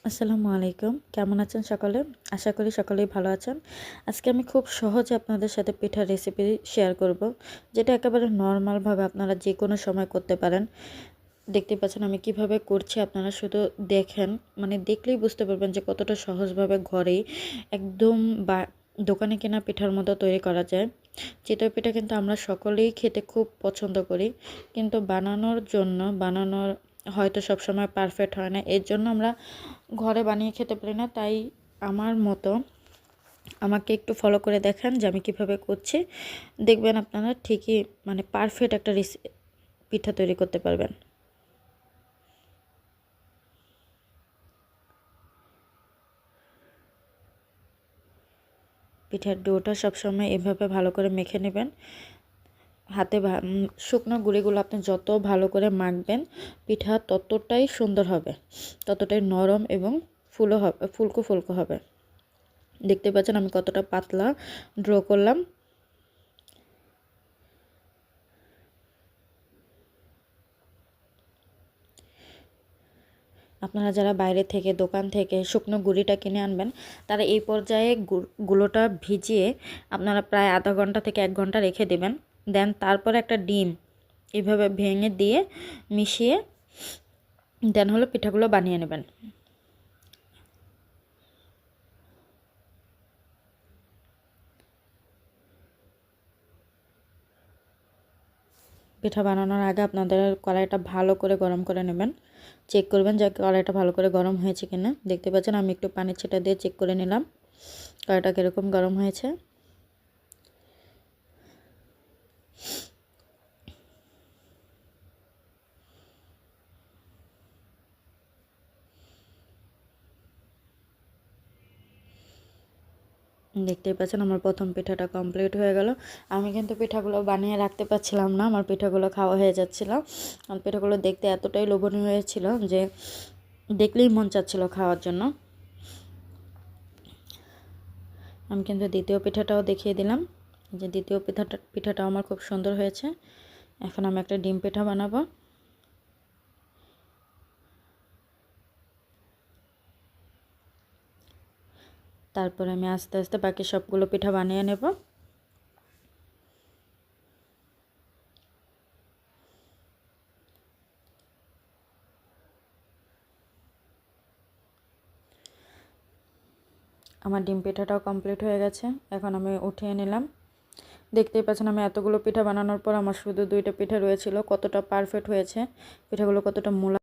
আসসালামু আলাইকুম। কেমন আছেন সকলে? আশা করি সকলেই ভালো আছেন। আজকে আমি খুব সহজে আপনাদের সাথে পিঠার রেসিপি শেয়ার করব, যেটা একেবারে নরমালভাবে আপনারা যেকোনো সময় করতে পারেন। দেখতেই পাচ্ছেন আমি কিভাবে করছি, আপনারা শুধু দেখেন, মানে দেখলেই বুঝতে পারবেন যে কতটা সহজভাবে ঘরেই একদম বা দোকানে কেনা পিঠার মতো তৈরি করা যায়। চিতই পিঠা কিন্তু আমরা সকলেই খেতে খুব পছন্দ করি, কিন্তু বানানোর হয়তো সবসময় পারফেক্ট হয় না। এর জন্য আমরা ঘরে বানিয়ে খেতে পারি না। তাই আমার মতো আমাকে একটু ফলো করে দেখেন যে আমি কিভাবে করছি। দেখবেন আপনারা ঠিকই মানে পারফেক্ট একটা পিঠা তৈরি করতে পারবেন। পিঠার ডোটা সবসময় এভাবে ভালো করে মেখে নেবেন। হাতে শুকনো গুঁড়িগুলো আপনি যত ভালো করে মাখবেন, পিঠা ততটাই সুন্দর হবে, ততটাই নরম এবং ফুলকো ফুলকো হবে। দেখতে পাচ্ছেন আমি কতটা পাতলা ড্র করলাম। আপনারা যারা বাইরে থেকে দোকান থেকে শুকনো গুঁড়িটা কিনে আনবেন, তারা এই পর্যায়ে গুঁড়োটা ভিজিয়ে আপনারা প্রায় আধা ঘন্টা থেকে 1 ঘন্টা রেখে দেবেন। দেন তারপর একটা ডিম এভাবে ভেঙে দিয়ে মিশিয়ে দেন হলো পিঠাগুলো বানিয়ে নেবেন। পিঠা বানানোর আগে আপনাদের কড়াইটা ভালো করে গরম করে নেবেন। চেক করবেন যে কড়াইটা ভালো করে গরম হয়েছে কিনা। দেখতে পাচ্ছেন আমি একটু পানি ছিটা দিয়ে চেক করে নিলাম কড়াইটা কীরকম গরম হয়েছে। দেখতেই পাচ্ছেন আমার প্রথম পিঠাটা কমপ্লিট হয়ে গেল। আমি কিন্তু পিঠাগুলো বানিয়ে রাখতে পারছিলাম না, আমার পিঠাগুলো খাওয়া হয়ে যাচ্ছিল। আমার পিঠাগুলো দেখতে এতটাই লোভনীয় হয়েছিল যে দেখলেই মন চাচ্ছিল খাওয়ার জন্য। আমি কিন্তু দ্বিতীয় পিঠাটাও দেখিয়ে দিলাম যে দ্বিতীয় পিঠাটাও আমার খুব সুন্দর হয়েছে। এখন আমি একটা ডিম পিঠা বানাবো। তারপরে আমি আস্তে আস্তে বাকি সবগুলো পিঠা বানিয়ে নেব। আমার ডিম পিঠাটাও কমপ্লিট হয়ে গেছে, এখন আমি উঠিয়ে নিলাম। দেখতেই পাচ্ছেন আমি এতগুলো পিঠা বানানোর পর আমার শুধু 2টা পিঠা রয়েছিল। কতটা পারফেক্ট হয়েছে, পিঠাগুলো কতটা মোলা